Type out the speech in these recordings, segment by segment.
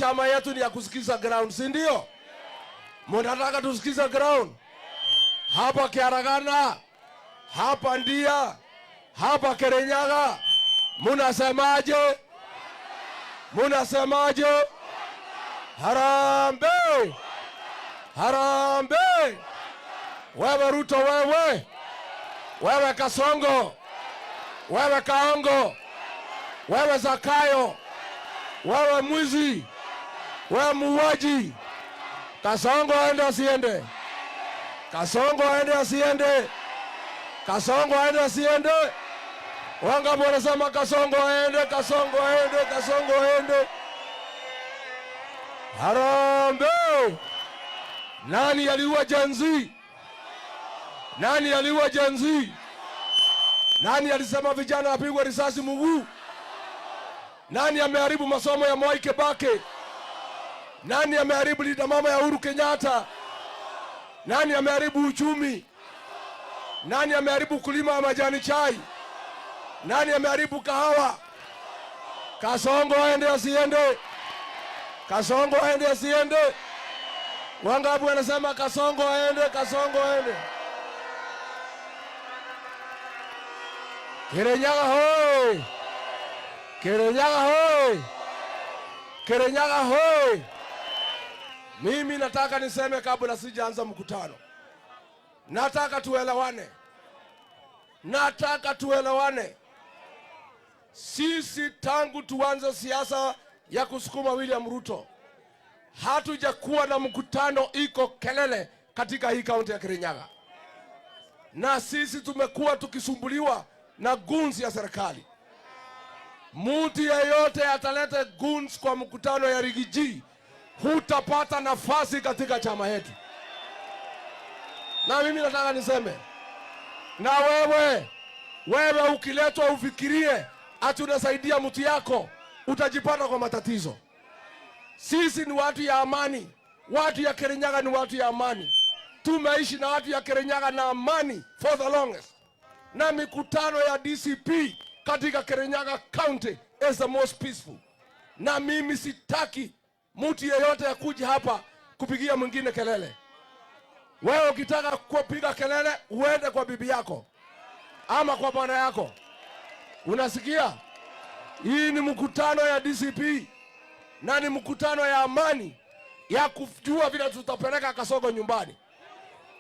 chama yetu ni ya kusikiza ground, si ndio? Mnataka tusikize ground? Hapa Kiaragana, hapa Ndia, hapa Kirinyaga, munasemaje? Munasemaje? Harambee! Harambee! Wewe Ruto, wewe Kasongo, wewe Kaongo, wewe Zakayo, wewe mwizi, wewe muuaji, Kasongo aende asiende? Kasongo aende asiende? Kasongo aende asiende? Wangapi wanasema Kasongo aende, Kasongo aende, Kasongo aende? Harambee! Nani aliua Gen Z? Nani aliua Gen Z? Nani alisema vijana wapigwe risasi mguu? Nani ameharibu masomo ya Mwai Kibaki? Nani ameharibu linda mama ya Uhuru Kenyatta? Nani ameharibu uchumi? Nani ameharibu kulima wa majani chai? Nani ameharibu kahawa? Kasongo aende asiende? Kasongo aende asiende? Wangapi wanasema Kasongo aende, Kasongo aende? Kirinyaga hoi! Kirinyaga hoi! Kirinyaga hoi! Mimi nataka niseme kabla sijaanza mkutano. Nataka tuelewane. Nataka tuelewane. Sisi tangu tuanze siasa ya kusukuma William Ruto, hatujakuwa na mkutano iko kelele katika hii kaunti ya Kirinyaga. Na sisi tumekuwa tukisumbuliwa na goons ya serikali. Mtu yeyote atalete goons kwa mkutano ya Rigiji, hutapata nafasi katika chama yetu. Na mimi nataka niseme, na wewe ukiletwa ufikirie ati unasaidia mtu yako, utajipata kwa matatizo. Sisi ni watu ya amani. Watu ya Kirinyaga ni watu ya amani. Tumeishi na watu ya Kirinyaga na amani for the longest. Na mikutano ya DCP katika Kirinyaga County is the most peaceful. Na mimi sitaki mtu yeyote ya kuja hapa kupigia mwingine kelele. Wewe ukitaka kupiga kelele, uende kwa bibi yako ama kwa bwana yako. Unasikia? Hii ni mkutano ya DCP na ni mkutano ya amani ya kujua vile tutapeleka Kasongo nyumbani.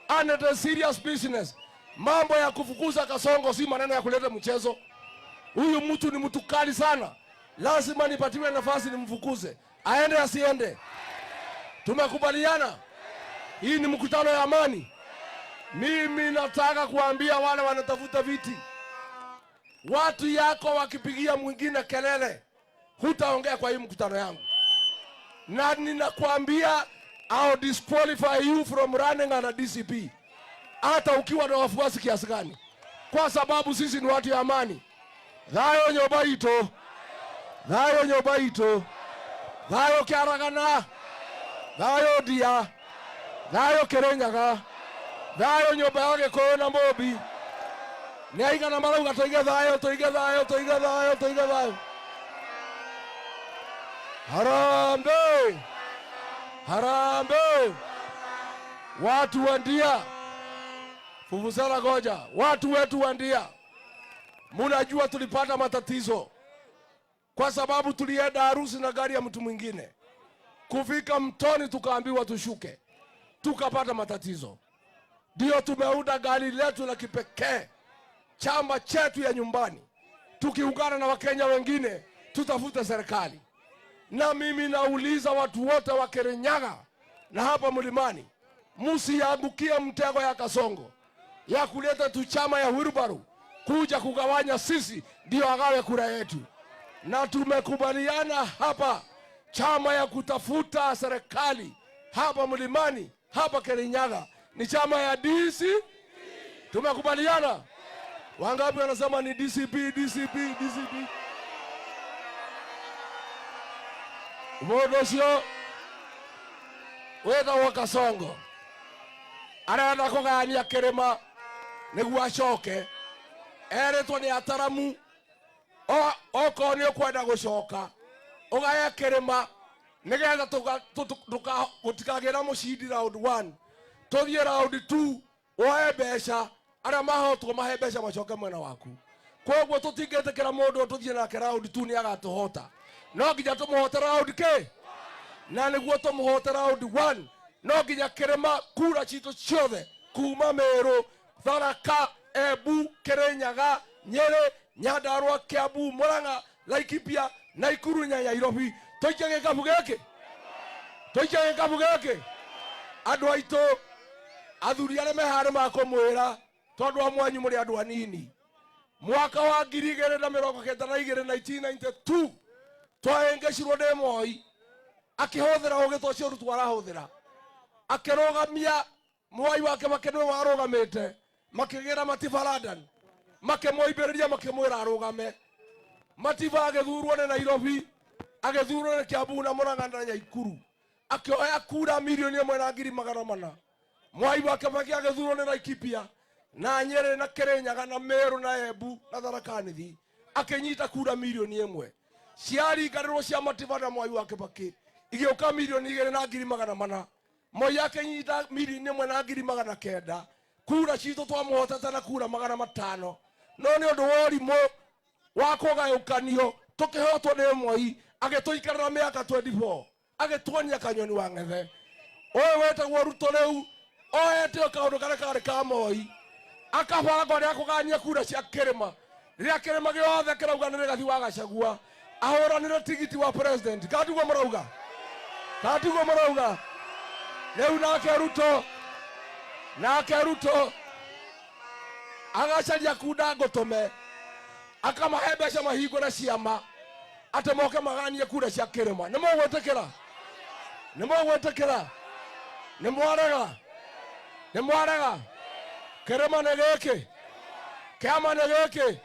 And it is serious business. Mambo ya kufukuza Kasongo si maneno ya kuleta mchezo. Huyu mtu ni mtu kali sana. Lazima nipatiwe nafasi nimfukuze. Aende asiende? Tumekubaliana. Hii ni mkutano ya amani. Mimi nataka kuambia wale wanatafuta viti, watu yako wakipigia mwingine kelele, hutaongea kwa hii mkutano yangu. Na ninakuambia I'll disqualify you from running on a DCP. Hata ukiwa na wafuasi kiasi gani. Kwa sababu sisi ni watu ya amani. Thayo nyoba ito. Thayo nyoba ito. Thayo Kiaragana. Thayo Ndia. Thayo Kirinyaga. Thayo nyoba ya Gikuyu na Mobi. Niaiga na marauga toige thayo, toige thayo, toige thayo, toige thayo. Harambee! Harambee! Watu wa Ndia, Vuvuzela goja, watu wetu wa Ndia, munajua tulipata matatizo kwa sababu tulienda harusi na gari ya mtu mwingine. Kufika mtoni tukaambiwa tushuke, tukapata matatizo. Ndio tumeunda gari letu la kipekee, chama chetu ya nyumbani, tukiungana na Wakenya wengine tutafute serikali. Na mimi nauliza watu wote wa Kirinyaga na hapa Mlimani, msiangukie mtego ya Kasongo ya kuleta tu chama ya Wilbaru kuja kugawanya sisi ndio agawe kura yetu. Na tumekubaliana hapa chama ya kutafuta serikali hapa Mlimani, hapa Kirinyaga ni chama ya DC. Tumekubaliana. Wangapi wanasema ni DCP, DCP, DCP? Mwodoshio weta wa Kasongo arenda kugania kirima niguo acoke, eretwo ni ataramu oko ni ukwenda gucoka ugaye kirima nigetha tutikagera mucindi round 1 tuthie round 2 oe mbeca aria mahotwo mahe mbeca macoke mwena waku. Koguo tutingetekera mundu tuthie nake round 2 ni agatuhota, no nginya tumuhote round ke na niguo tumuhote round 1 no nginya kirema kura citu ciothe kuma Meru, Tharaka, Embu, Kirinyaga, Nyeri, Nyandarua, Kiambu, Murang'a, Laikipia, Nakuru na Nairobi toikage gikabu giki andu aitu athuri aria mehare makumwira tondu amwanyu muri andu anini. Mwaka wa 2022 1992 twahengecirwo ndi Moi akihuthira ugito ucio rutu arahuthira akirugamia Mwai wake makenwe warugamite makigira Matiba London makimoimbiriria makimwira arugame. Matiba agithurwo ni Nairobi agithurwo ni Kiambu na Murang'a na Nakuru akioya kura milioni 1,400,000. Mwai wake agithurwo ni Laikipia na Nyeri na Kirinyaga na Meru na Embu na Tharaka Nithi akinyita kura milioni 1. Ciaringanirwo cia Matiba na Mwai wake baki igioka milioni 2,400,000. Moi akinyita milioni 1,900,000. Kura citu twamuhotete na kura 500. No ni undu wa urimu wa kugayukanio tukihotwo ni Moi agituikarira miaka 24 agituonia kanyoni wa ngethe. Owe wetagwo Ruto riu oete kaundu karia kari ka Moi akabanga ria kugania kura cia kirima ria kirima giothe kirauga ni Rigathi wa Gachagua ahuranire tigiti wa president. Katiguo murauga riu nake Ruto agacaria kunda ngutume akamahe mbeca mahingo na ciama ate moke maganie kura cia kirima. Ni mwarega kirima ni giki kiama ni giki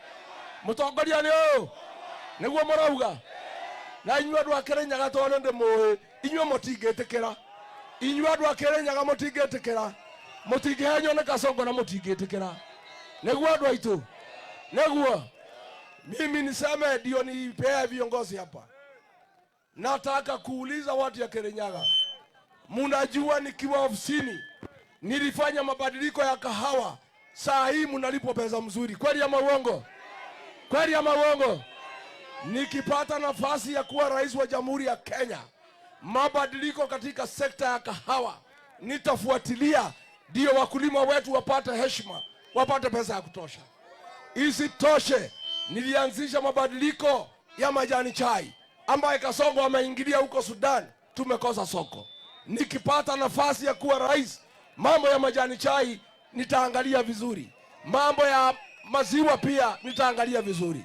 mutongoria ni uyu niguo murauga na inyuĩ andũ a Kirinyaga tondu ndi muĩ inyuĩ mutingĩtĩkĩra. Inyuĩ andũ a Kirinyaga mutingĩtĩkĩra, mutingĩhenywo ni Kasongo na mutingĩtĩkĩra. Niguo andũ aitu, niguo mimi niseme ndio nipea viongozi hapa. Nataka kuuliza watu ya Kirinyaga, munajua nikiwa ofisini nilifanya mabadiliko ya kahawa, saa hii mnalipo pesa mzuri. Kweli ama uongo? Nikipata nafasi ya kuwa rais wa Jamhuri ya Kenya, mabadiliko katika sekta ya kahawa nitafuatilia, ndio wakulima wetu wapate heshima, wapate pesa ya kutosha. Isitoshe, nilianzisha mabadiliko ya majani chai ambaye Kasongo ameingilia huko Sudan, tumekosa soko. Nikipata nafasi ya kuwa rais, mambo ya majani chai nitaangalia vizuri, mambo ya maziwa pia nitaangalia vizuri.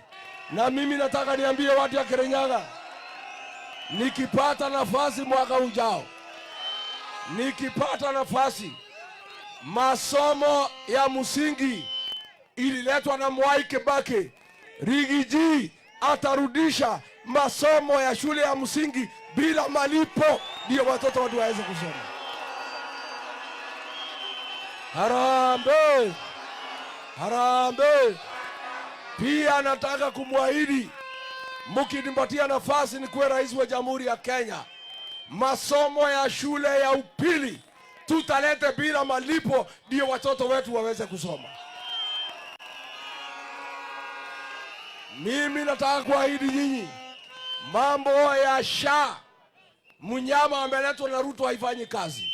Na mimi nataka niambie watu ya Kirinyaga, nikipata nafasi mwaka ujao, masomo ya msingi ililetwa na Mwai Kibaki, Rigiji atarudisha masomo ya shule ya msingi bila malipo, ndio watoto watu waweze kusoma. Harambee. Pia nataka kumwahidi, mkinipatia nafasi nikuwe rais wa Jamhuri ya Kenya, masomo ya shule ya upili tutalete bila malipo, ndio watoto wetu waweze kusoma. Mimi nataka kuahidi nyinyi, mambo ya SHA mnyama ameletwa na Ruto haifanyi kazi.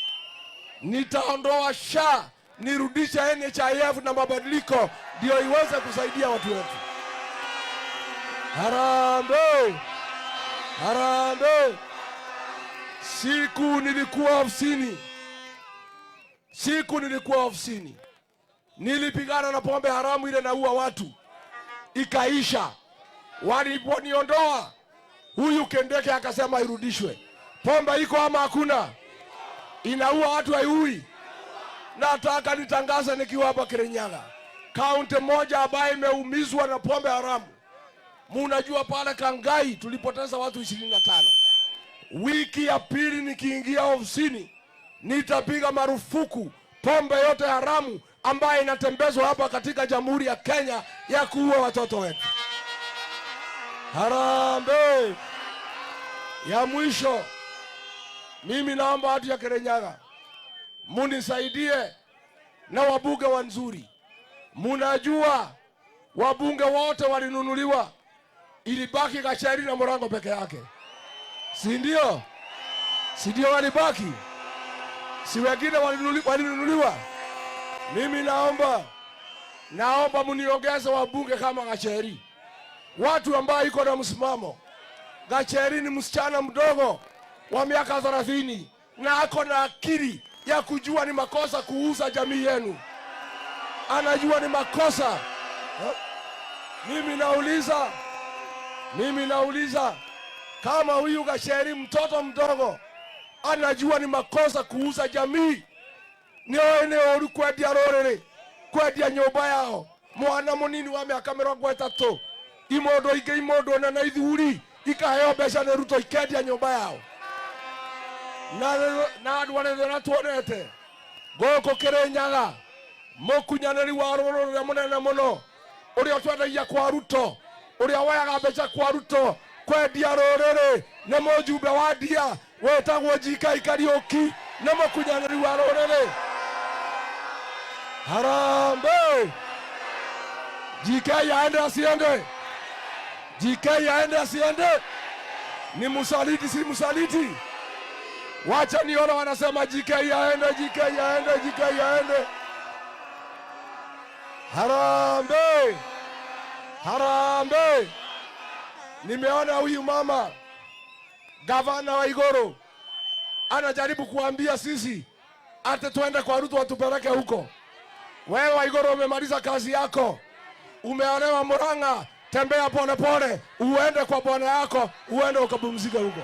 Nitaondoa SHA, nirudisha NHIF na mabadiliko, ndio iweze kusaidia watu wetu. Harambee. Siku nilikuwa ofisini, nilipigana na pombe haramu ile naua watu, ikaisha. Waliponiondoa, huyu Kendeke akasema irudishwe. Pombe iko ama hakuna? Inaua watu haiui. Nataka nitangaza nikiwa hapa Kirinyaga, kaunti moja ambayo imeumizwa na pombe haramu. Munajua pale Kangai tulipoteza watu 25. Wiki ya pili nikiingia ofisini, nitapiga marufuku pombe yote haramu ambayo inatembezwa hapa katika Jamhuri ya Kenya ya kuua watoto wetu. Harambee. Ya mwisho, Mimi naomba watu ya Kirinyaga munisaidie na wabunge wanzuri. Munajua wabunge wote walinunuliwa, ilibaki Gacheri na Murang'a peke yake, si ndio? Si ndio walibaki? Si wengine walinunuliwa? Mimi naomba muniongeze wabunge kama Gacheri, watu ambao iko na msimamo. Gacheri ni msichana mdogo wa miaka 30 na ako na akili ya kujua ni makosa kuuza jamii yenu. Anajua ni makosa. Mimi nauliza kama huyu Gacheri mtoto mdogo anajua ni makosa kuuza jamii, ni oru kwendia rorere, kwendia nyumba yao, mwana munini wa miaka 30 imondo ige imondo na ithuri ikaheo mbeca nĩ Ruto ikendia nyumba yao. Na andũ arĩa tuonete gũkũ Kirinyaga mũkunyanĩri wa rũrũ rũrĩa mũnene mũno, ũrĩa twendagia kwa Ruto, ũrĩa woyaga mbeca kwa Ruto kwendia rũrĩrĩ, nĩ mũjumbe wa ndia wetagwo J.K. Kariuki, nĩ mũkunyanĩri wa rũrĩrĩ. Harambee! J.K. aende asiende? J.K. aende asiende? Ni msaliti si msaliti? Wacha niona wanasema J.K. aende, J.K. aende, J.K. aende. Harambee! Harambee! Nimeona huyu mama gavana wa Igoro anajaribu kuambia sisi ate tuende kwa Ruto atupeleke huko. Wewe wa Igoro umemaliza kazi yako, umeolewa Murang'a, tembea pole pole, uende kwa bwana yako, uende ukapumzika huko.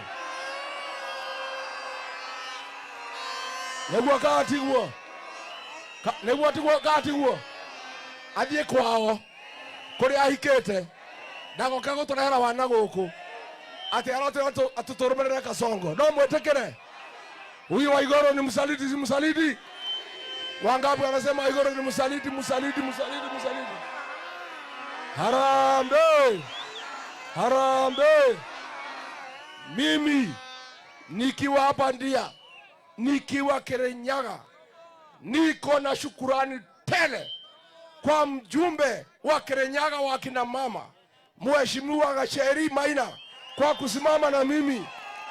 Negwa kati huo athie kwao kuri ahikete ndagoka guturehera wana guku ati arote atuturumerera Kasongo. No mwetekere huyu wa Igoro ni msaliti si msaliti? Wangapi wanasema Igoro ni msaliti? Harambee! Harambee! Mimi nikiwa hapa ndia, nikiwa Kirinyaga, niko na shukurani tele kwa mjumbe wa Kirinyaga wa kina mama Mheshimiwa Gacheri Maina kwa kusimama na mimi,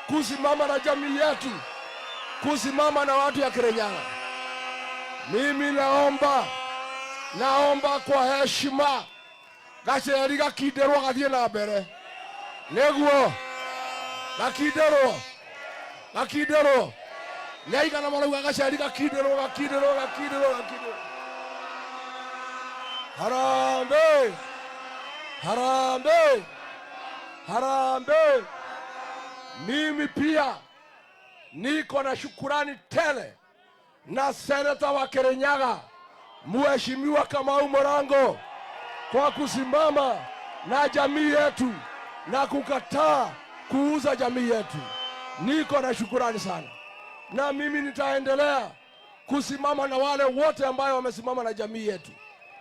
kusimama na jamii yetu, kusimama na watu ya Kirinyaga. Mimi naomba kwa heshima Gacheri gakiderwo gathie na mbere. Neguo gakiderwo nyaigana marauga Gacheri gakiderwo. Harambee! Harambee! Harambee! Mimi pia niko na shukurani tele na seneta wa Kirinyaga Mheshimiwa Kamau Murang'a kwa kusimama na jamii yetu na kukataa kuuza jamii yetu. Niko na shukurani sana, na mimi nitaendelea kusimama na wale wote ambao wamesimama na jamii yetu,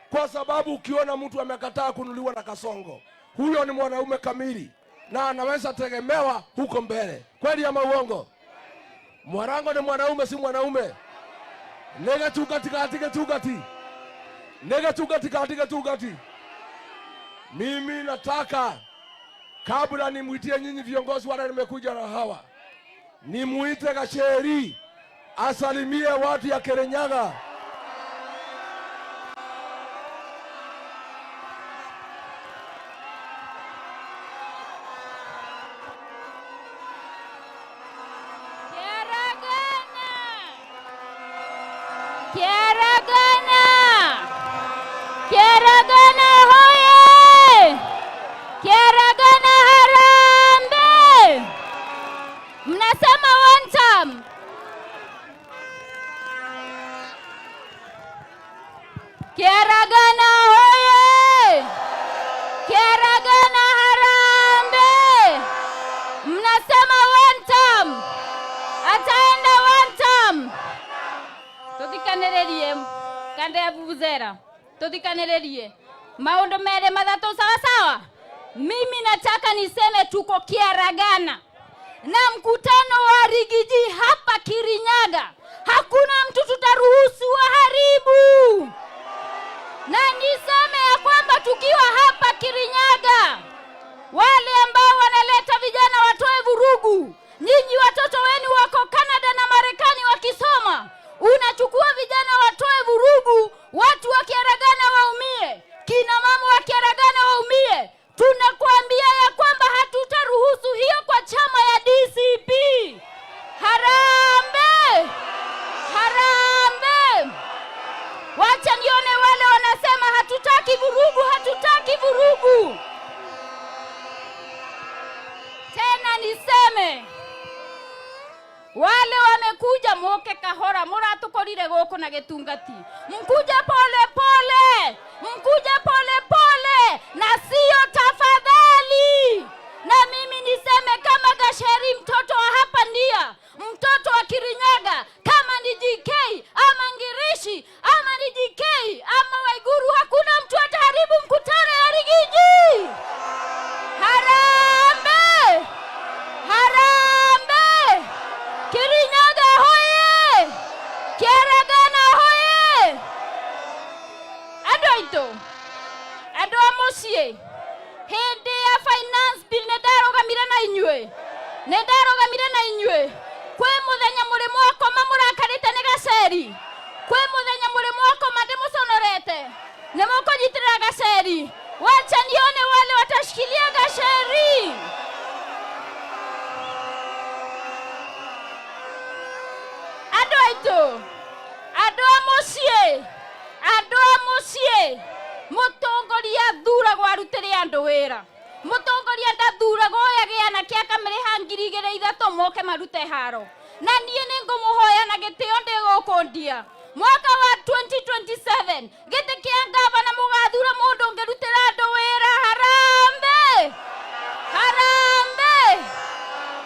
kwa sababu ukiona mtu amekataa kunuliwa na Kasongo, huyo ni mwanaume kamili na anaweza tegemewa huko mbele. Kweli ama uongo? Murang'a ni mwanaume si mwanaume? Nega tugati. Mimi nataka kabla nimuitie nyinyi viongozi wale nimekuja na hawa, nimuite Gacheri asalimie watu ya Kirinyaga. Kirinyaga hoye! Kirinyaga harambee! Mnasema one time. Kirinyaga hoye! Kirinyaga harambee! Mnasema one time. Ataenda one time. Tutikanererie kande ya vuvuzera. Tutikanererie maondo mere matatu sawa. Mimi nataka niseme tuko Kirinyaga na mkutano wa Rigiji hapa Wale wamekuja moke kahora muratukorire goko na getungati. Mkuja pole pole. Mkuja pole pole na sio tafadhali. Na mimi niseme kama Gacheri mtoto wa hapa ndia, mtoto wa Kirinyaga, kama ni DK ama Ngirishi ama ni DK ama Waiguru, hakuna mtu ataharibu mkutano ya Rigiji. Harambe! Harambe! Kirinyaga hoye! Kiaragana hoye! Adoito! Ado amosie! Hende ya finance bill nedarogamire na inywe. Nedarogamire na inywe. Kwe muthenya muri mwakoma murakarite ni Gacheri. Kwe muthenya muri mwakoma ndimusonorete. Nimukunyitirira Gacheri. Wacha nione wale watashikilia Gacheri. Ado aito. Ado amosie. Ado amosie. Mutongoria thura gwarutire andu wira. Mutongoria ndathura goya giana kia kamere hangiri igere ithato moke marute haro. Na nie ningumuhoya na gitio ndigukundia. Mwaka wa 2027 giti kia ngavana mugathura mundu ngerutira andu wira. Harambe! Harambe!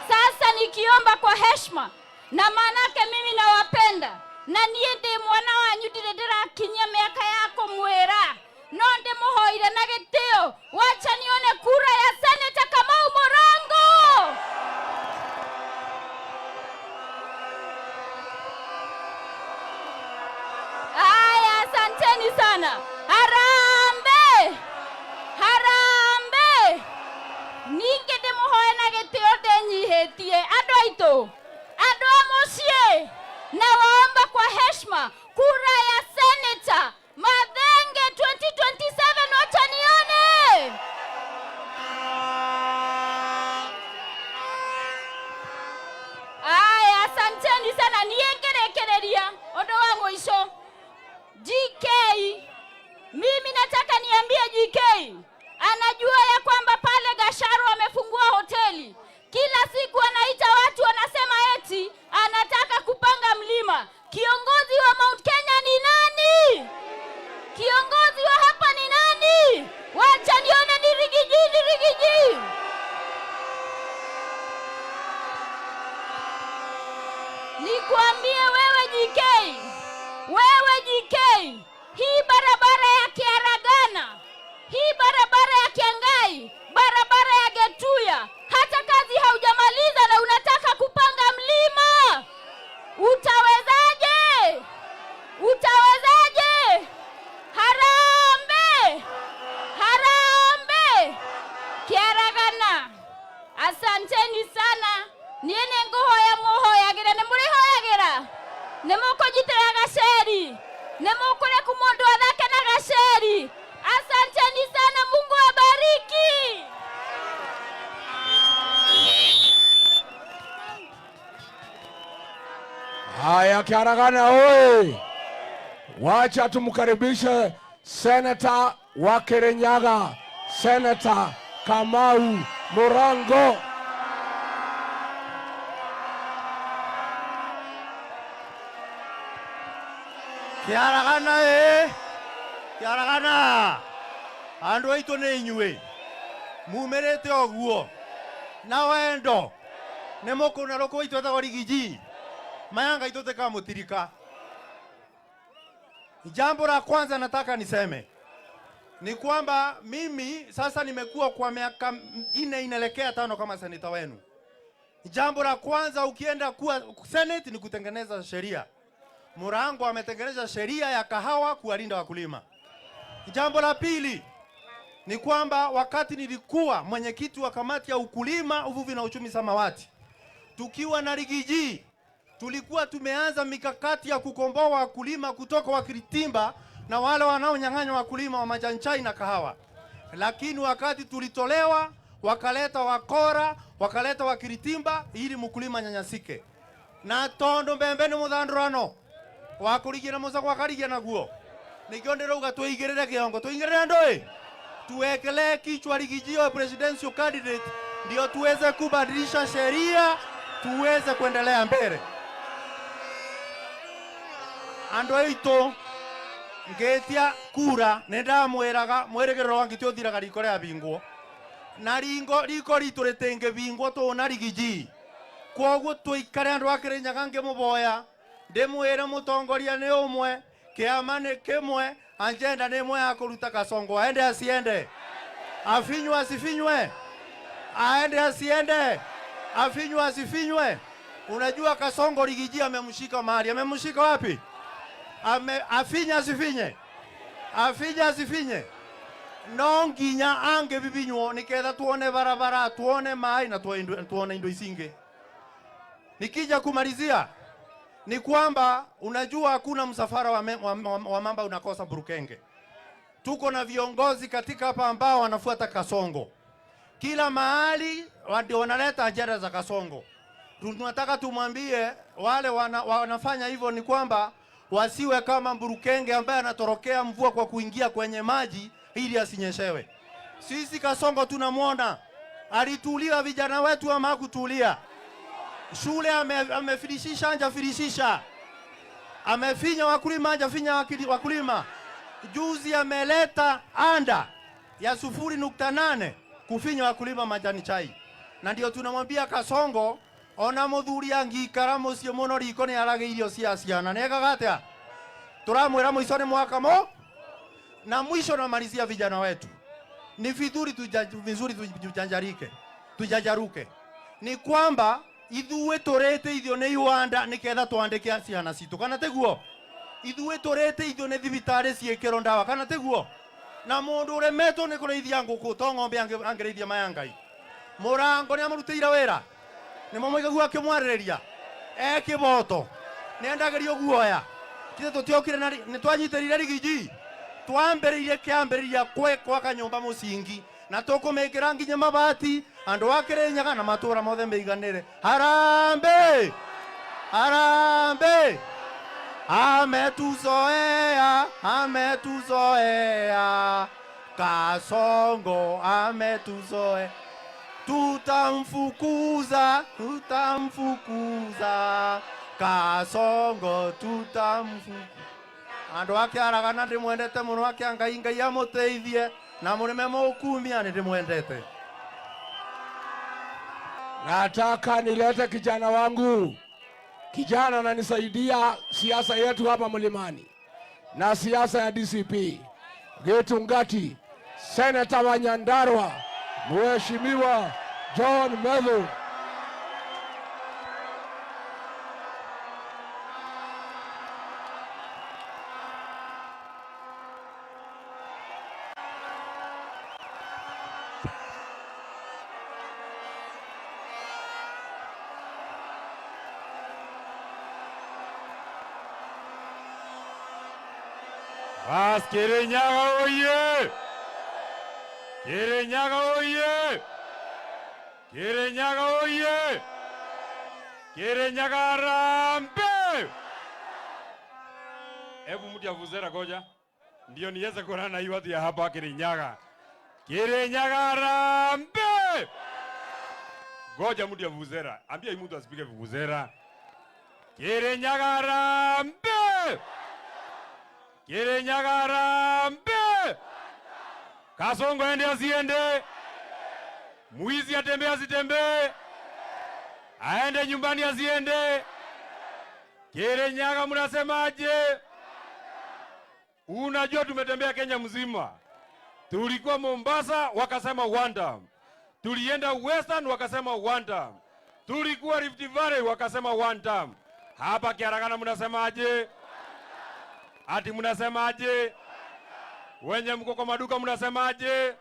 Sasa nikiomba kwa heshima na manake mimi nawapenda. Na nie ndi mwana wanyu ndirakinyia miaka yako mwira. Nonde muhoire na gitio. Wacha nione kura ya Senator Kamau Morango. Aya, asanteni sana. Harambe! Harambe! Ninge de muhoye na gitio ndenyihetie. Ado aito. Ado amosie. Na waomba kwa heshima kura ya Senator Mathenge 2027 wacha nione. Aya, asanteni sana. Niengerekereria ondo wa mwisho. GK, mimi nataka niambie GK, anajua ya kwamba pale Gachari amefungua hoteli. Kila siku anaita watu wanasema eti anataka kupanga mlima. Kiongozi wa Mount Kenya ni nani? Kiongozi wa hapa ni nani? Wacha nione ni Rigiji, ni Rigiji. Nikuambie wewe GK. Wewe GK. Hii barabara ya Kiaragana, hii barabara ya Kiangai, barabara ya Getuya, hata kazi haujamaliza na unataka kupanga mlima. Utawezaje? Utawezaje? Harambe! Harambe! Kiaragana. Asanteni sana. Niene nguhoya muhoyagira ne muri hoyagira. Nemukujitira Gacheri. Nemukure kumundu athake na Gacheri. Asanteni sana, Mungu abariki. Haya, Kiaragana oye! Wacha tumkaribishe Senator wa Kirinyaga, Senator Kamau Morango. Kiaragana Kiaragana andu aitu ni inyue mumerete oguo na wendo ne mukuna roko itu ta Rigiji mayanga itu teka mutirika. Jambo la kwanza nataka niseme ni kwamba mimi sasa nimekuwa kwa miaka 4 inaelekea 5 kama seneta wenu. Jambo la kwanza ukienda kuwa Senate ni kutengeneza sheria. Morango ametengeneza sheria ya kahawa kuwalinda wakulima. Jambo la pili ni kwamba wakati nilikuwa mwenyekiti wa kamati ya ukulima, uvuvi na uchumi samawati, tukiwa na Rigiji, tulikuwa tumeanza mikakati ya kukomboa wakulima kutoka Wakiritimba na wale wanaonyang'anya wakulima wa majani chai na kahawa. Lakini wakati tulitolewa, wakaleta wakora, wakaleta Wakiritimba ili mkulima nyanyasike. Na tondo mbembeni muthandurano wakurigira musa kwa karigia naguo nikio ndiruga tuigirire kiongo tuingirire ndoi tuwekele kichwa Rigiji wa presidential candidate ndio tuweze kubadilisha sheria tuweze kuendelea mbele. Ando eito ngetia kura nenda mweraga mweregero wangitio thiraga riko ria bingwo na riko ritu ritenge bingwo to na rigiji kwoguo tuikare andu akirinyaga ngimuboya ndimwire mutongoria ni umwe kiama ni kimwe agenda ni imwe ya kuruta Kasongo aende asiende afinywe asifinywe aende asiende afinywe asifinywe. Unajua Kasongo rigiji amemshika mahali, amemshika wapi? Afinya asifinye afinya asifinye no nginya ange bibinywo niketha tuone barabara tuone mai na tuone indo isinge. Nikija kumalizia ni kwamba unajua hakuna msafara wa mamba unakosa Burukenge. Tuko na viongozi katika hapa ambao wanafuata Kasongo kila mahali, ndio wanaleta ajenda za Kasongo. Tunataka tumwambie wale wanafanya hivyo ni kwamba wasiwe kama Burukenge ambaye anatorokea mvua kwa kuingia kwenye maji ili asinyeshewe. Sisi Kasongo tunamwona alitulia, vijana wetu ama hakutulia. Shule amefilishisha anja filishisha, amefinya wakulima anja finya wakulima. Juzi ameleta anda ya 0.8 kufinya wakulima majani chai. Na ndio tunamwambia Kasongo ona muthuri angikara mucio muno riko ni arage irio cia ciana nega gatia turamwira mwisho ni mwaka mo na mwisho na malizia vijana wetu ni vizuri tujajaruke ni kwamba ithuwe torete ithio ni Uganda niketha twandike ciana citu kana teguo ithuwe torete ithio ni thibitari ciekero ndawa kana teguo na mundu uremetwo ni kureithia nguku to ng'ombe angereithia mayangai murango ni amurutira wira ni momoigagu akimwarereria kiboto ni endagerio guoya kite tutiokire na ni twanyiterire rigiji twamberirie kiamberiria kwa kanyumba musingi na tukumekira nginya mabati andu akirenyaga na matura mothe meiganire harambe harambe ametuzoea Kasongo ametuzoea tutamfukuza Kasongo tutamfukuza. Andu akiaragana ndimwendete muno akiangai ngai amuteithie na murime mukumia ndimwendete. Nataka nilete kijana wangu, kijana ananisaidia siasa yetu hapa Mlimani na siasa ya DCP, Getu Ngati, Seneta wa Nyandarua, Mheshimiwa John Medhu. Bas Kirinyaga oye! Kirinyaga oye! Kirinyaga oye! Kirinyaga harambe! Hebu mtu avuzera goja. Ndio niweze kuona na watu ya hapa Kirinyaga. Kirinyaga harambe! Goja mtu avuzera. Ambia mtu asipige vuvuzera. Kirinyaga harambe! Kirinyaga harambe! Kasongo ende asiende? Mwizi atembe asitembe? Aende nyumbani asiende? Kirinyaga mnasemaje? Unajua tumetembea Kenya mzima. Tulikuwa Mombasa wakasema one term. Tulienda Western wakasema one term. Tulikuwa Rift Valley wakasema one term. Hapa Kiaragana mnasemaje? Ati mnasemaje? Wenye mko kwa maduka mnasemaje?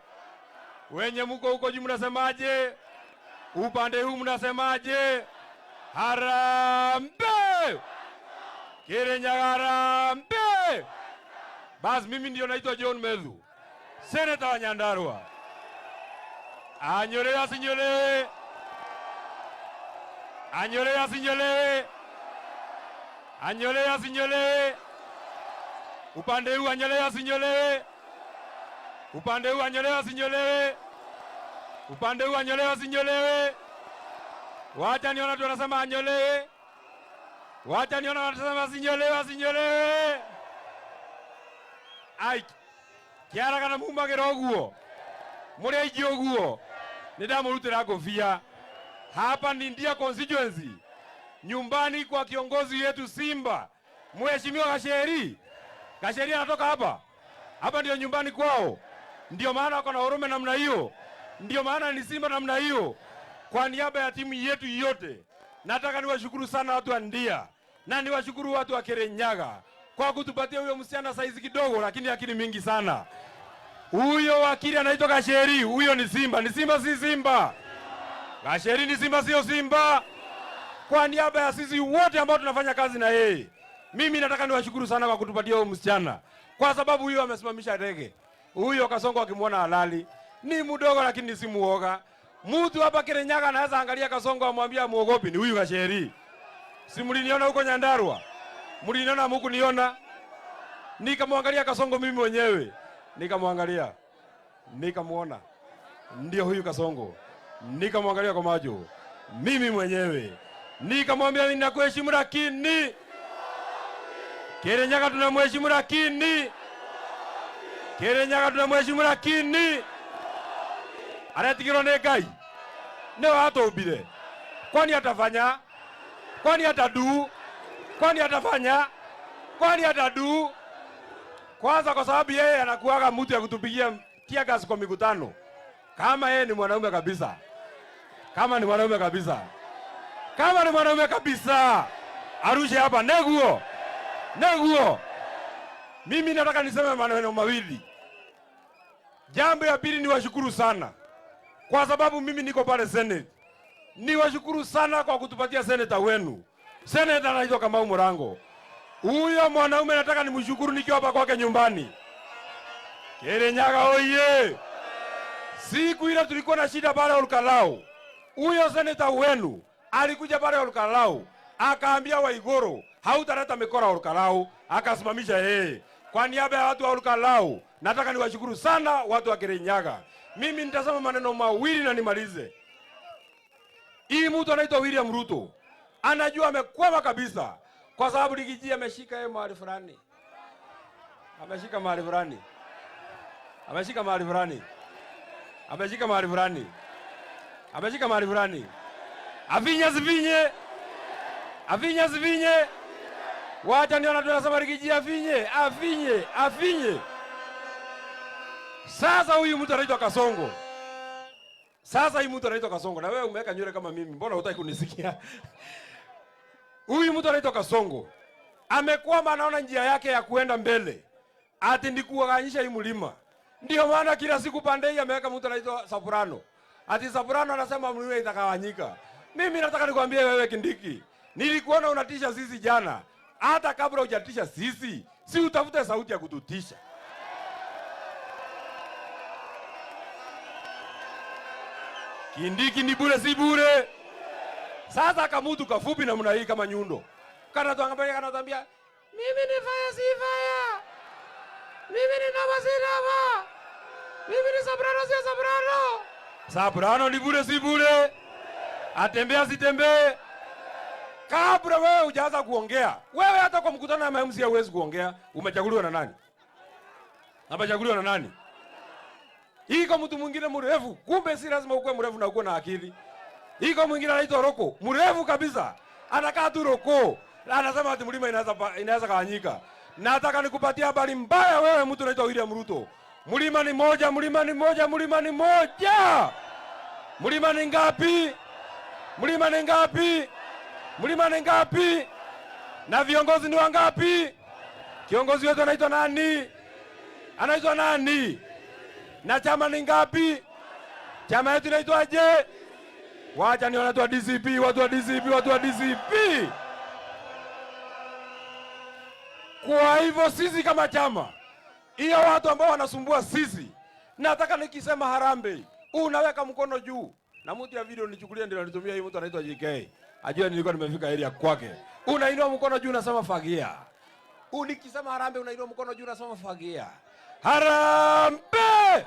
Wenye mko huko juu mnasemaje? Upande huu mnasemaje? Harambe! Kirinyaga harambe! Basi mimi ndio naitwa John Medhu, Seneta wa Nyandarua. Anyole asinyole. Anyole asinyole. Anyole asinyole. Upande huu anyole asinyole. Upande huu anyole asinyole. Upande huu anyole asinyole. Wacha niona tunasema anyolewe. Wacha niona wanasema sinyolewe, sinyolewe. Ai. Kiara kana mumagera oguo. Muri aigi oguo. Nindamurutira kofia. Hapa ni Ndia constituency. Nyumbani kwa kiongozi wetu Simba. Mheshimiwa Gacheri. Gacheri anatoka hapa. Hapa ndio nyumbani kwao. Ndio maana wako na huruma namna hiyo. Ndio maana ni Simba namna hiyo. Kwa niaba ya timu yetu yote, nataka niwashukuru sana watu wa Ndia. Na niwashukuru watu wa Kirinyaga kwa kutupatia huyo msichana saizi kidogo lakini akili mingi sana. Huyo wakili anaitwa Gacheri, huyo ni Simba. Ni Simba si Simba? Gacheri ni Simba sio Simba? Kwa niaba ya sisi wote ambao tunafanya kazi na yeye, mimi nataka niwashukuru sana kwa kutupatia huyo msichana. Kwa sababu huyo amesimamisha rege. Huyo Kasongo akimwona halali. Ni mdogo lakini si muoga. Mtu hapa Kirinyaga anaweza angalia Kasongo amwambia muogopi, ni huyu Gacheri. Si mliniona huko Nyandarua? Mliniona huko niona? Nikamwangalia Kasongo mimi mwenyewe. Nikamwangalia. Nikamuona. Ndio huyu Kasongo. Nikamwangalia kwa macho. Mimi mwenyewe. Nikamwambia ninakuheshimu lakini Kirinyaga tunamheshimu lakini Kirinyaga tunamheshimu lakini anatikirwo nĩ Ngai nĩ watũmbire. Kwani atafanya? Kwani atadu? Kwani atafanya? Kwani atadu? Kwanza kwa sababu yeye anakuaga mtu ya kutupigia tear gas kwa mikutano. Kama yeye ni mwanaume kabisa. Kama ni mwanaume kabisa. Kama ni mwanaume kabisa. Arushe hapa neguo. Neguo. Mimi nataka niseme maneno mawili. Jambo ya pili, niwashukuru sana. Kwa sababu mimi niko pale Senate. Niwashukuru sana kwa kutupatia senator wenu. Senator anaitwa Kamau Murango. Huyo mwanaume nataka nimshukuru nikiwa hapa kwake nyumbani. Kirinyaga oye. Siku ile tulikuwa na shida pale Olkalau. Huyo senator wenu alikuja pale Olkalau, akaambia Waiguru, hautaleta mikora Olkalau, akasimamisha yeye. Kwa niaba ya watu wa Olkalau, nataka niwashukuru sana watu wa Kirinyaga. Mimi nitasema maneno mawili na nimalize. Hii mtu anaitwa William Ruto anajua amekwama kabisa, kwa sababu Rigiji ameshika yeye mahali fulani. Ameshika mahali fulani. Ameshika mahali fulani. Ameshika mahali fulani. Ameshika mahali fulani. Avinya zivinye. Avinya zivinye. Wacha niona tunasema Rigiji avinye, avinye, avinye. Sasa huyu mtu anaitwa Kasongo. Sasa hii mtu anaitwa Kasongo. Na wewe umeweka nywele kama mimi. Mbona hutaki kunisikia? Huyu mtu anaitwa Kasongo. Amekuwa anaona njia yake ya kuenda mbele. Ati ndikuanganyisha hii mlima. Ndio maana kila siku pande hii ameweka mtu anaitwa Soprano. Ati Soprano anasema mlima itakawanyika. Mimi nataka nikwambie wewe Kindiki. Nilikuona unatisha sisi jana. Hata kabla hujatisha sisi, si utafute sauti ya kututisha. Kindiki ni bure si bure. Sasa kamutu kafupi namna hii kama nyundo. Kana tuangalia kana tuambia, mimi ni faya si faya. Mimi ni nama si nama. Mimi ni Soprano si Soprano. Soprano ni bure si bure. Atembea si tembee. Kabla wewe hujaanza kuongea. Wewe hata kwa mkutano na MC huwezi kuongea. Umechaguliwa na nani? Umechaguliwa na nani? Iko mtu mwingine mrefu, kumbe si lazima ukue mrefu na ukue na akili. Iko mwingine anaitwa Roko, mrefu kabisa. Anakaa tu Roko. Anasema ati mlima inaweza kawanyika. Nataka nikupatia habari mbaya wewe mtu anaitwa William Ruto. Mlima ni moja, mlima ni moja, mlima ni moja. Mlima ni ngapi? Mlima ni ngapi? Mlima ni ngapi? Na viongozi ni wangapi? Kiongozi wetu anaitwa nani? Anaitwa nani? Na chama ni ngapi? Chama yetu inaitwaje? Wacha ni watu wa DCP, watu wa DCP, watu wa DCP. Kwa hivyo sisi kama chama, hiyo watu ambao wanasumbua sisi, nataka nikisema Harambee, unaweka mkono juu. Na mtu ya video nichukulie ndio alitumia hii mtu anaitwa JK. Ajua nilikuwa nimefika area kwake. Unainua mkono juu unasema fagia. Unikisema Harambee unainua mkono juu unasema fagia. Harambee!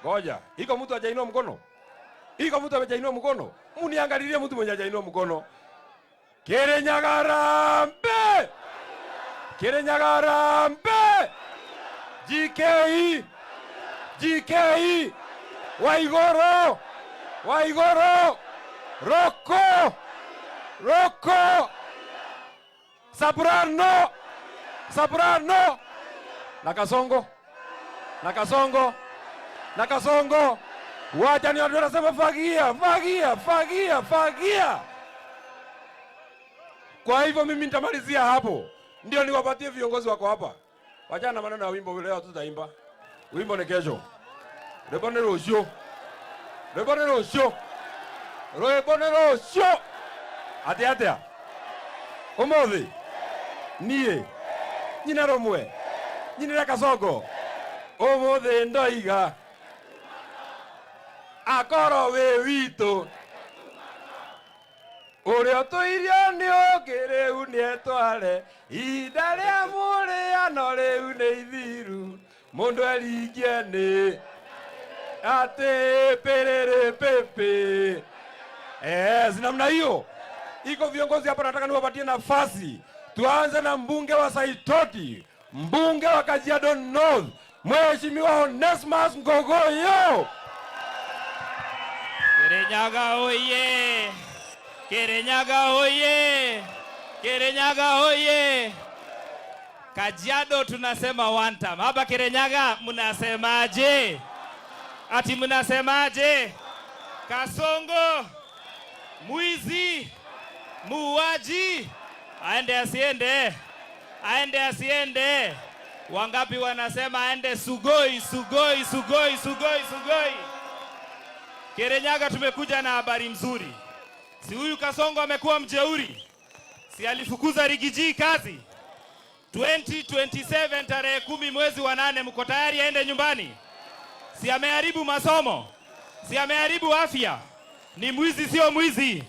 Ngoja, iko mtu hajainua mkono? Iko mtu hajainua mkono? Muniangalilie mtu mwenye hajainua mkono. Kirinyaga harambee! Kirinyaga harambee! GKI! GKI! Waigoro! Waigoro! Roko! Roko! Soprano! Soprano! Na Kasongo! Na Kasongo! Na Kasongo! Wacha ni watu wanasema fagia, fagia, fagia, fagia. Kwa hivyo mimi nitamalizia hapo. Ndio niwapatie viongozi wako hapa. Wachana na maneno ya wimbo leo tutaimba. Wimbo ni kesho. Rebonero show. Rebonero show. Rebonero show. Ate. Omothi. Nie. Nyina romwe. Nyina Kasongo. Omothi ndoiga. Akoro we wito. Uria tuirio ni okiriu ni etware. Ida ria muriano riu ni ithiru. Mundu eringie ni ate perere pepe. Namna hiyo. Iko viongozi hapa nataka niwapatie nafasi. Tuanze na mbunge wa Saitoti, mbunge wa Kajiado North, Mheshimiwa Onesmus Ngogoyo. Kirinyaga oye! Kirinyaga oye! Kirinyaga oye! Kajiado tunasema one time. Hapa Kirinyaga mnasemaje? Ati mnasemaje? Kasongo, mwizi, muuaji, aende asiende? Aende asiende? Wangapi wanasema aende Sugoi, Sugoi, Sugoi, Sugoi, Sugoi? Kirinyaga tumekuja na habari mzuri. Si huyu Kasongo amekuwa mjeuri? Si alifukuza Rigiji kazi? 2027 tarehe 10 mwezi wa 8 mko tayari aende nyumbani? Si ameharibu masomo? Si ameharibu afya? Ni mwizi sio mwizi?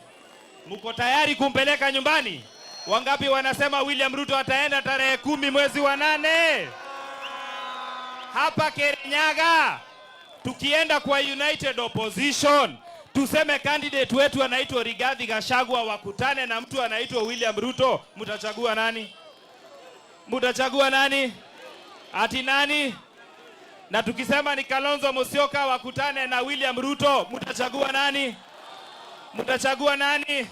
Mko tayari kumpeleka nyumbani? Wangapi wanasema William Ruto ataenda tarehe 10 mwezi wa 8? Hapa Kirinyaga tukienda kwa United Opposition, tuseme candidate wetu anaitwa Rigathi Gachagua wakutane na mtu anaitwa William Ruto, mtachagua nani? Mtachagua nani? Ati nani? Na tukisema ni Kalonzo Musyoka wakutane na William Ruto, mtachagua nani? Mtachagua nani?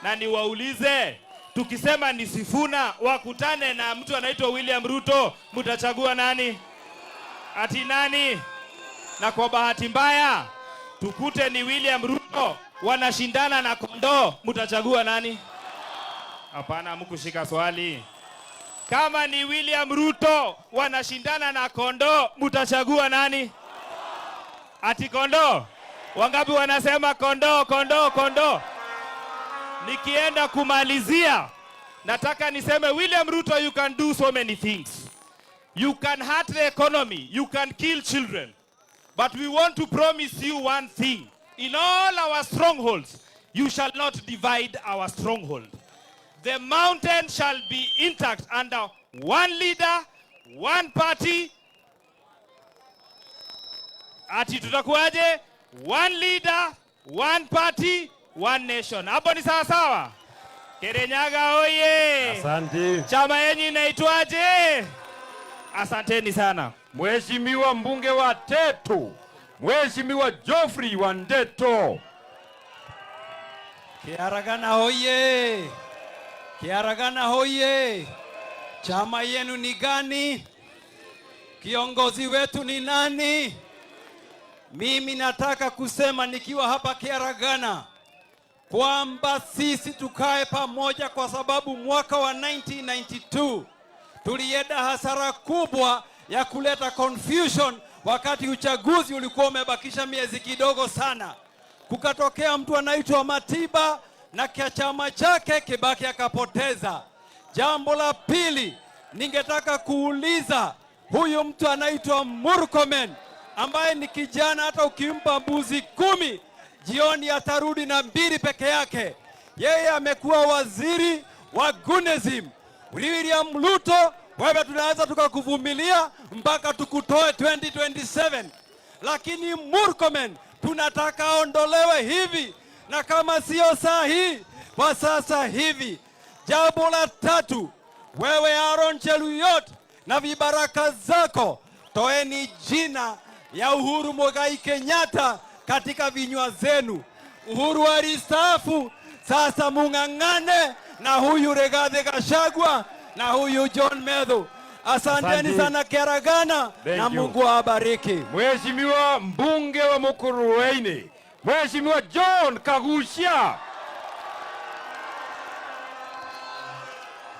Na niwaulize, tukisema ni Sifuna wakutane na mtu anaitwa William Ruto, mtachagua nani? Ati nani? Na kwa bahati mbaya tukute ni William Ruto wanashindana na kondoo, mtachagua nani? Hapana, mkushika swali. Kama ni William Ruto wanashindana na kondoo, mtachagua nani? Ati kondoo? Wangapi wanasema kondoo, kondoo, kondoo? Nikienda kumalizia, nataka niseme William Ruto, you can do so many things. You can hurt the economy, you can kill children. But we want to promise you one thing. In all our strongholds, you shall not divide our stronghold. The mountain shall be intact under one leader, one party. Ati tutakuwaje? One leader, one party, one nation. Hapo ni sawa sawa? Kirinyaga oye! Asante. Chama yenyu inaitwaje? Asanteni sana. Mheshimiwa mbunge wa Teto, Mheshimiwa Geoffrey Wandeto. Kiaragana hoye! Kiaragana hoye! Chama yenu ni gani? Kiongozi wetu ni nani? Mimi nataka kusema nikiwa hapa Kiaragana kwamba sisi tukae pamoja, kwa sababu mwaka wa 1992 tulienda hasara kubwa ya kuleta confusion wakati uchaguzi ulikuwa umebakisha miezi kidogo sana. Kukatokea mtu anaitwa Matiba na chama chake Kibaki akapoteza. Jambo la pili, ningetaka kuuliza huyu mtu anaitwa Murkomen ambaye ni kijana, hata ukimpa mbuzi 10 jioni atarudi na 2 peke yake. Yeye amekuwa waziri wa Gunesm. William Ruto, wewe tunaweza tukakuvumilia mpaka tukutoe 2027. Lakini Murkomen tunataka aondolewe hivi na kama sio sahihi kwa sasa hivi. Jambo la tatu, wewe Aaron Cheruiyot na vibaraka zako, toeni jina ya Uhuru Muigai Kenyatta katika vinywa zenu. Uhuru alistaafu, sasa mung'ang'ane na huyu Rigathi Gachagua na huyu John Medho. Asanteni sana Kiaragana na Mungu awabariki. Mheshimiwa mbunge wa Mukurweini, Mheshimiwa John Kagusha.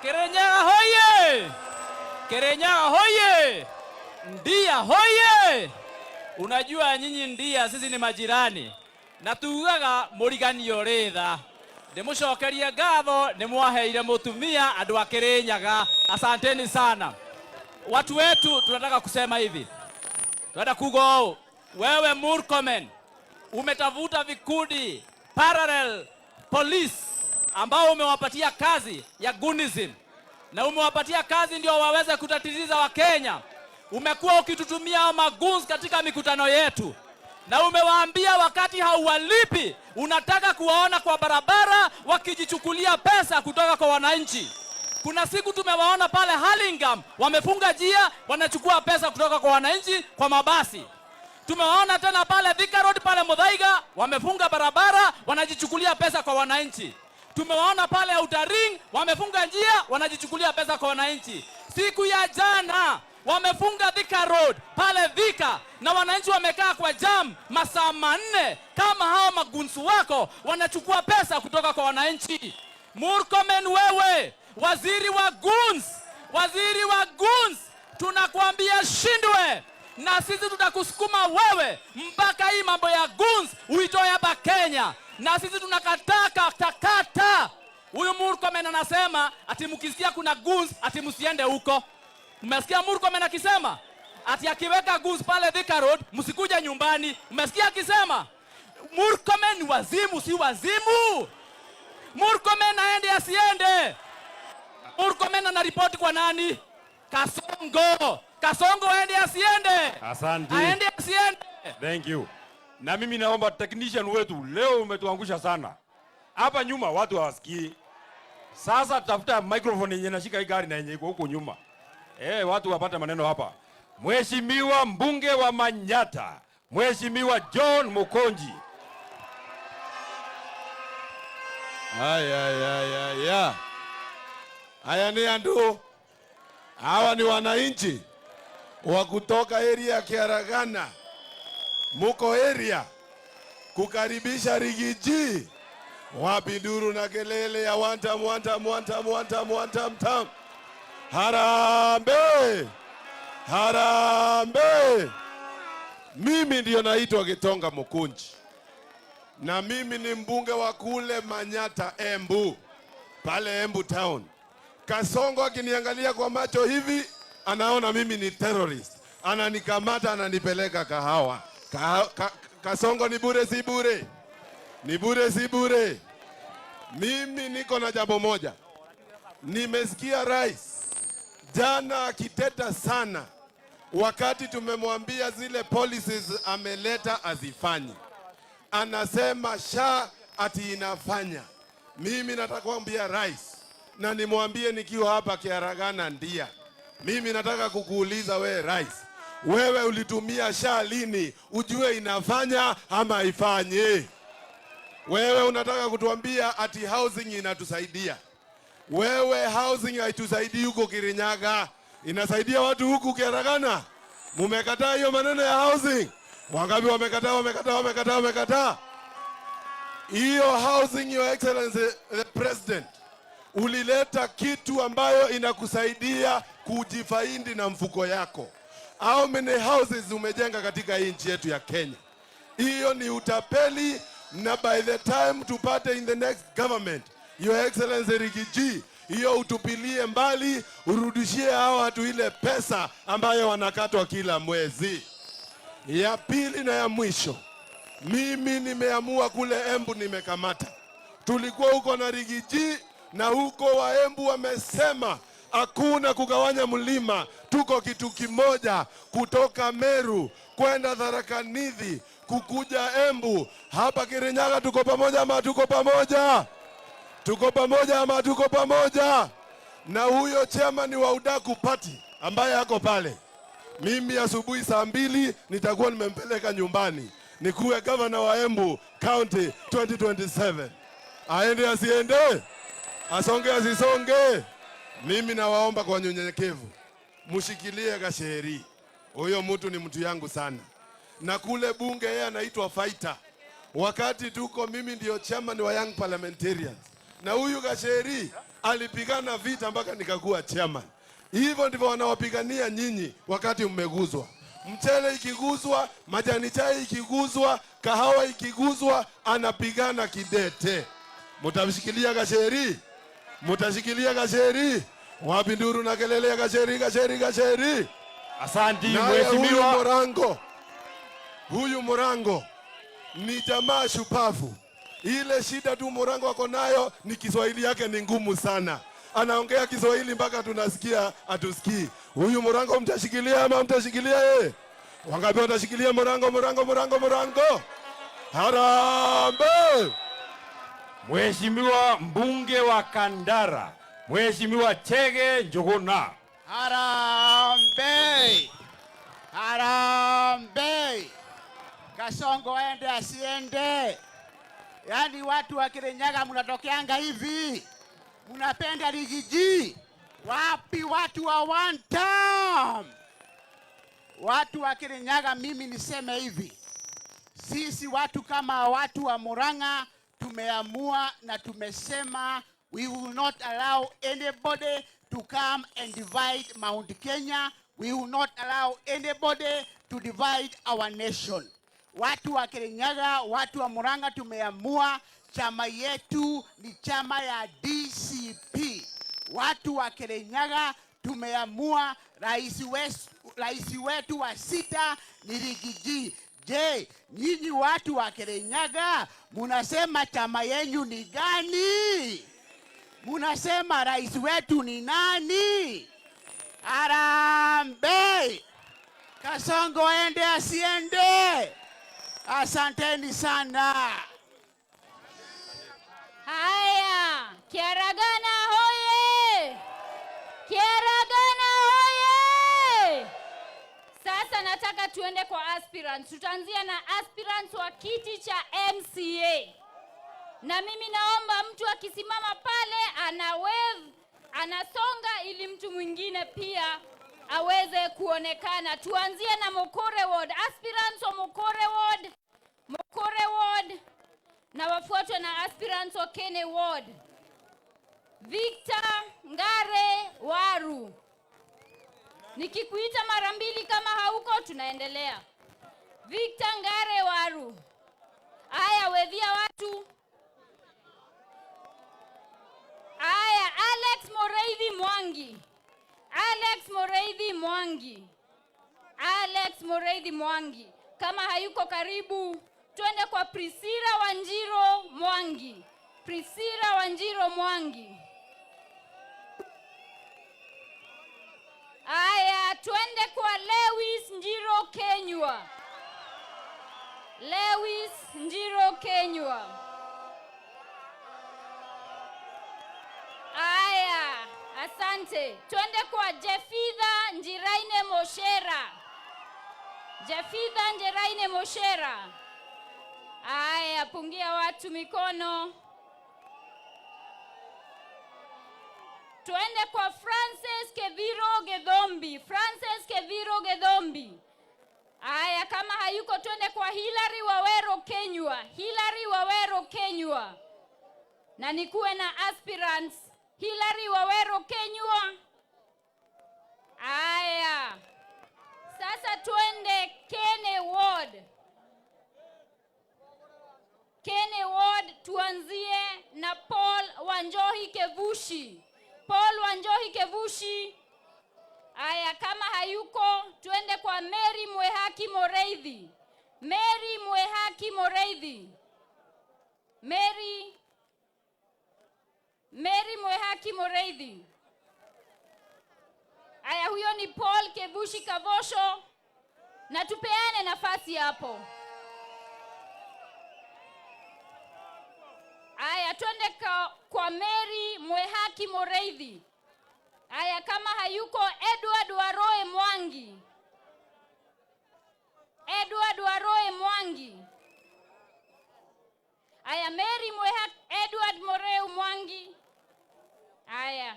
Kirinyaga hoye! Kirinyaga hoye! Ndia hoye! Unajua nyinyi Ndia sisi ni majirani. Na tugaga muriganio ritha. Ndimucokerie ngatho nimwaheire mutumia andu a Kirinyaga. Asanteni sana. Watu wetu tunataka kusema hivi. Tunataka kugo wewe Murkomen umetafuta vikundi parallel police ambao umewapatia kazi ya gunism na umewapatia kazi ndio waweze kutatiza Wakenya. Umekuwa ukitutumia maguns katika mikutano yetu na umewaambia wakati hauwalipi unataka kuwaona kwa barabara wakijichukulia pesa kutoka kwa wananchi. Kuna siku tumewaona pale Hurlingham wamefunga njia wanachukua pesa kutoka kwa wananchi kwa mabasi. Tumewaona tena pale Thika Road pale Muthaiga wamefunga barabara wanajichukulia pesa kwa wananchi. Tumewaona pale Outer Ring wamefunga njia wanajichukulia pesa kwa wananchi. Siku ya jana wamefunga Thika Road pale Thika na wananchi wamekaa kwa jam masaa 4 kama hao magunsu wako wanachukua pesa kutoka kwa wananchi. Murkomen wewe waziri wa guns, tunakuambia shindwe na sisi tutakusukuma wewe mpaka hii mambo ya guns uitoe hapa Kenya, na sisi tunakataa katakata. Huyu Murkomen anasema ati mkisikia kuna guns ati msiende huko. Mmesikia Murkomen akisema ati akiweka guns pale Thika Road msikuja nyumbani? Mmesikia akisema? Murkomen wazimu si wazimu? Murkomen aende asiende? Murkomen anaripoti kwa nani? Kasongo aende asiende? Asante. Aende asiende? Thank you. Na mimi naomba technician wetu leo umetuangusha sana. Hapa nyuma watu hawasikii. Sasa tafuta microphone yenye nashika hii gari na yenye iko huko nyuma. Watu wapate maneno hapa. Mheshimiwa mbunge wa Manyata, Mheshimiwa John Mukonji. Haya ni andu. Hawa ni wananchi wa kutoka area ya Kiaragana. Muko area kukaribisha Rigiji. Wapi nduru na kelele ya one time. Harambe! Harambe! Mimi ndio naitwa Gitonga Mukunji. Na mimi ni mbunge wa kule Manyata Embu. Pale Embu town. Kasongo akiniangalia kwa macho hivi anaona mimi ni terrorist. Ananikamata ananipeleka Kahawa. Kasongo ni bure si bure? Ni bure si bure? Mimi niko na jambo moja. Nimesikia rais jana akiteta sana wakati tumemwambia zile policies ameleta azifanyi. Anasema SHA ati inafanya. Mimi nataka kuambia rais na nimwambie nikiwa hapa Kiaragana Ndia. Mimi nataka kukuuliza wewe rais. Wewe ulitumia SHA lini ujue inafanya ama haifanye? Wewe unataka kutuambia ati housing inatusaidia. Wewe housing haitusaidii huko Kirinyaga. Inasaidia watu huku Kiaragana. Mumekataa hiyo maneno ya housing. Wangapi wamekataa? Hiyo housing, your excellency the president, ulileta kitu ambayo inakusaidia kujifaidi na mfuko yako. How many houses umejenga katika nchi yetu ya Kenya? Hiyo ni utapeli, na by the time tupate in the next government, your excellency Rigiji, hiyo utupilie mbali, urudishie hao watu ile pesa ambayo wanakatwa kila mwezi. Ya pili na ya mwisho, mimi nimeamua kule Embu nimekamata. Tulikuwa huko na Rigiji na huko wa Embu wamesema hakuna kugawanya mlima. Tuko kitu kimoja kutoka Meru kwenda Tharaka Nithi kukuja Embu. Hapa Kirinyaga tuko pamoja ama tuko pamoja? Tuko pamoja ama tuko pamoja? Na huyo chairman wa Udaku Party ambaye ako pale, mimi asubuhi saa 2 nitakuwa nimempeleka nyumbani nikuwe governor wa Embu County 2027. Aende asiende? Asonge asisonge? Mimi nawaomba kwa unyenyekevu, mushikilie Gacheri. Huyo mtu ni mtu yangu sana. Na kule bunge yeye anaitwa fighter. Wakati tuko mimi ndio chairman wa Young Parliamentarians. Na huyu Gacheri alipigana vita mpaka nikakuwa chairman. Hivyo ndivyo wanawapigania nyinyi wakati mmeguzwa. Mchele ikiguzwa, majani chai ikiguzwa, kahawa ikiguzwa, anapigana kidete. Mutamshikilia Gacheri? Mutashikilia Gacheri? Wapi nduru na kelele ya Gacheri, Gacheri, Gacheri? Asante mheshimiwa. Huyu Morango ni jamaa shupavu. Ile shida tu Morango ako nayo ni Kiswahili yake ni ngumu sana. Anaongea Kiswahili mpaka tunasikia atusikii. Huyu Morango mtashikilia ama mtashikilia yeye? Wangapi watashikilia Morango, Morango, Morango, Morango? Harambee! Mheshimiwa mbunge wa Kandara, Mheshimiwa Chege Njuguna. Harambee! Harambee! Kasongo ende asiende. Yaani watu wa Kirinyaga mnatokeanga hivi. Mnapenda ligiji. Wapi watu wa one term? Watu wa Kirinyaga, mimi niseme hivi. Sisi watu kama watu wa Murang'a tumeamua na tumesema we will not allow anybody to come and divide Mount Kenya. We will not allow anybody to divide our nation. Watu wa Kirinyaga, watu wa Murang'a tumeamua chama yetu ni chama ya DCP. Watu wa Kirinyaga tumeamua rais wetu wa 6 ni Rigiji. Je, nyinyi watu wa Kirinyaga munasema chama yenu ni gani? Munasema rais wetu ni nani? Harambee! Kasongo ende asiende? Asanteni sana. Haya, Kiaragana hoye! Kiaragana hoye! Sasa nataka tuende kwa aspirants. Tutaanzia na aspirants wa kiti cha MCA. Na mimi naomba mtu akisimama pale anasonga ili mtu mwingine pia aweze kuonekana. Tuanzie na Mokore Ward. Aspirants wa Mokore Ward na wafuatwe na aspirants wa Kene Ward. Victor Ngare Waru. Nikikuita mara 2 kama hauko tunaendelea. Victor Ngare Waru. Aya, wedhia watu. Aya, Alex Moreithi Mwangi. Alex Moreithi Mwangi. Kama hayuko karibu, twende kwa Priscilla Wanjiro Mwangi. Priscilla Wanjiro Mwangi. Aya, twende kwa Lewis Njiro Kenywa. Lewis Njiro Kenywa. Aya, asante. Twende kwa Jefitha Njiraine Moshera. Jefitha Njiraine Moshera. Aya, pungia watu mikono. Twende kwa Francis Keviro Gedhombi. Francis Keviro Gedhombi. Aya, kama hayuko twende kwa Hilary Wawero Kenywa. Hilary Wawero Kenywa. Na nikuwe na aspirants. Hilary Wawero Kenywa. Aya. Sasa twende Kene Ward. Kene Ward tuanzie na Paul Wanjohi Kevushi. Paul Wanjohi Kevushi. Aya, kama hayuko twende kwa Mary Mwehaki Moreithi. Mary Mwehaki Moreithi. Mary Mwehaki Moreithi. Aya, huyo ni Paul Kevushi Kavosho. Na tupeane nafasi hapo. Aya, twende kwa Mary Mwehaki Moreithi. Aya, kama hayuko Edward Waroe Mwangi. Edward Waroe Mwangi. Aya, Mary Mwehaki, Edward Moreu Mwangi. Aya.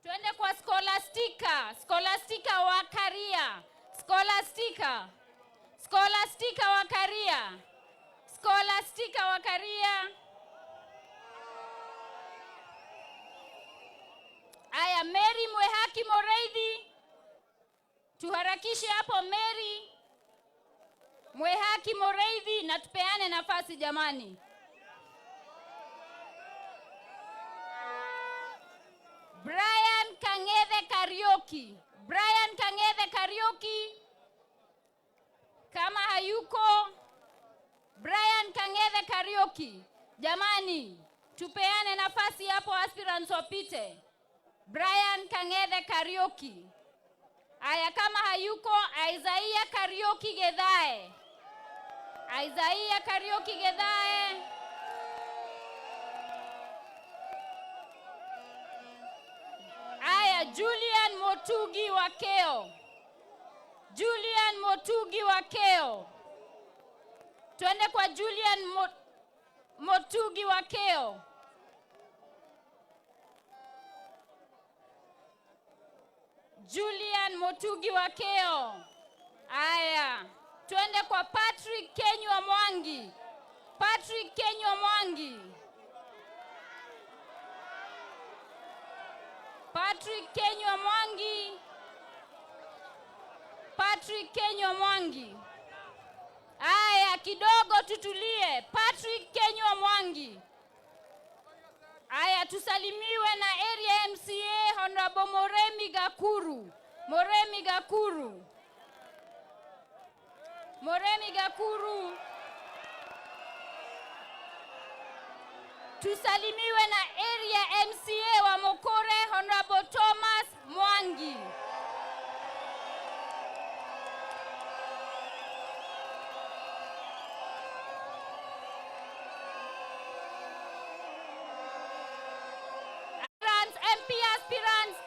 Twende kwa Scholastica. Scholastica Wakaria. Scholastica. Scholastica Wakaria. Scholastica Wakaria. Aya, Mary Mwehaki Moreithi. Tuharakishe hapo Mary Mwehaki Moreithi na tupeane nafasi jamani. Brian Kang'ethe Kariuki. Brian Kang'ethe Kariuki. Kama hayuko Brian Kang'ethe Kariuki. Jamani, tupeane nafasi hapo aspirants wapite. Brian Kang'ethe Kariuki. Aya, kama hayuko Isaiah Kariuki Gedhae. Isaiah Kariuki Gedhae. Aya, Julian Motugi Wakeo. Julian Motugi Wakeo. Twende kwa Julian Motugi Wakeo. Julian Motugi Wakeo. Aya, twende kwa Patrick Kenywa Mwangi. Patrick Kenywa Mwangi. Patrick Kenywa Mwangi. Patrick Kenywa Mwangi. Aya, kidogo tutulie. Patrick Kenywa Mwangi. Aya, tusalimiwe na area MCA Honorable Moremi Gakuru. Moremi Gakuru. Moremi Gakuru. Tusalimiwe na area MCA wa Mokore Honorable Thomas Mwangi. MP aspirants,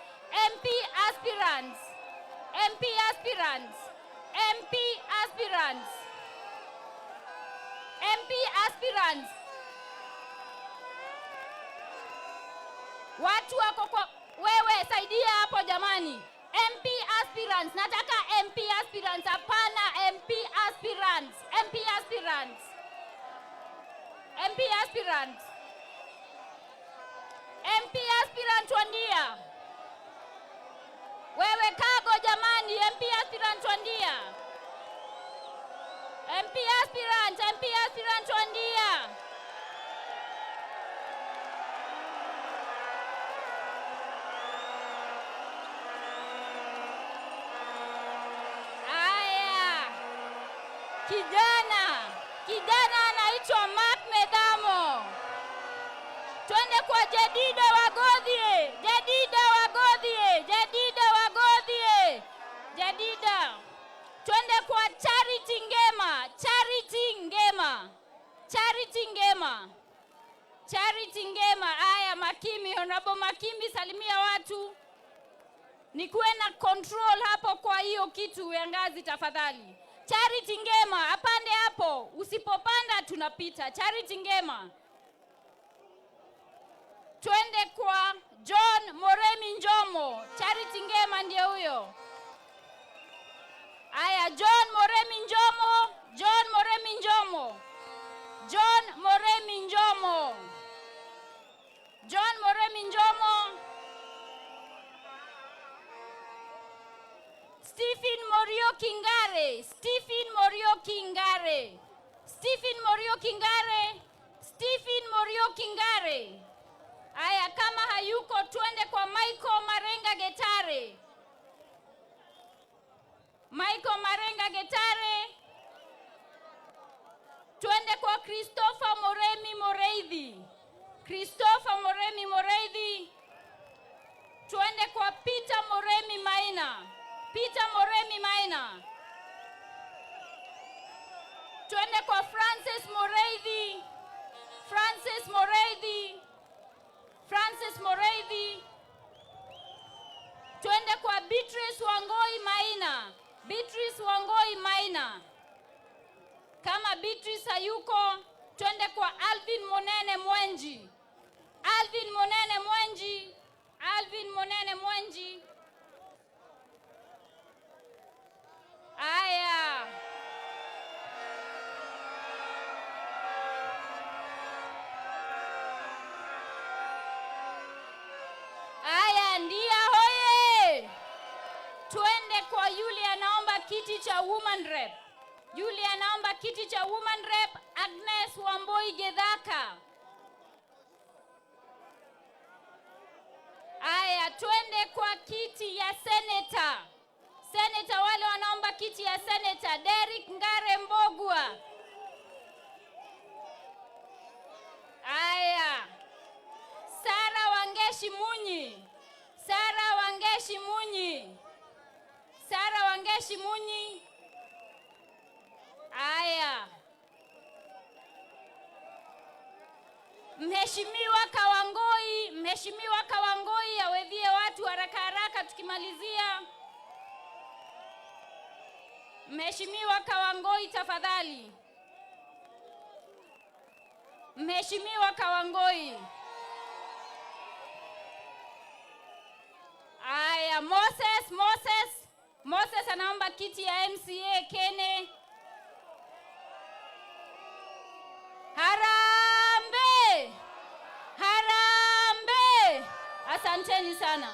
MP aspirants, MP aspirants, MP aspirants, MP aspirants. Watu wako kwa wewe, saidia hapo jamani. MP aspirants, nataka MP aspirants, hapana MP aspirants, MP aspirants, MP aspirants. MP aspirant Wandia. Wewe Kago jamani, MP aspirant Wandia. MP aspirant Wandia. Aya. Kijana anaitwa Mark Medamo. Twende kwa Jadida Wagodhie. Jadida Wagodhie. Jadida Wagodhie. Jadida. Twende kwa Charity Ngema. Charity Ngema. Charity Ngema. Charity Ngema. Aya, Makimi, Honorable Makimi, salimia watu. Nikuwe na control hapo kwa hiyo kitu ya ngazi tafadhali. Charity Ngema, apande hapo. Usipopanda tunapita. Charity Ngema. Twende kwa John Moremi Njomo. Charity Ngema ndiye huyo. Aya, John Moremi Njomo. John Moremi Njomo. John Moremi Njomo. John Moremi Njomo. Stephen Morio Kingare. Stephen Morio Kingare. Stephen Morio Kingare. Stephen Morio Kingare. Aya, kama hayuko twende kwa Michael Marenga Getare. Michael Marenga Getare. Twende kwa Christopher Moremi Moreithi. Christopher Moremi Moreithi. Twende kwa Peter Moremi Maina. Peter Moremi Maina. Twende kwa Francis Moreithi. Francis Moreithi. Francis Moreithi. Twende kwa Beatrice Wangoi Maina. Beatrice Wangoi Maina. Kama Beatrice hayuko, twende kwa Alvin Monene Mwenji. Alvin Monene Mwenji. Alvin Monene Mwenji. Aya. Aya, ndia hoye. Twende kwa yule anaomba kiti cha woman rep. Yule anaomba kiti cha woman rep, Agnes Wamboi Gedhaka. Aya, twende kwa kiti ya senator. Senator, wale wanaomba kiti ya senator, Derrick Ngare Mbogwa. Aya. Sara Wangeshi Munyi. Sara Wangeshi Munyi. Sara Wangeshi Munyi. Aya. Mheshimiwa Kawangoi, Mheshimiwa Kawangoi awevie watu haraka haraka tukimalizia. Mheshimiwa Kawangoi tafadhali. Mheshimiwa Kawangoi. Aya, Moses anaomba kiti ya MCA Kene. Harambe! Harambe! Asanteni sana.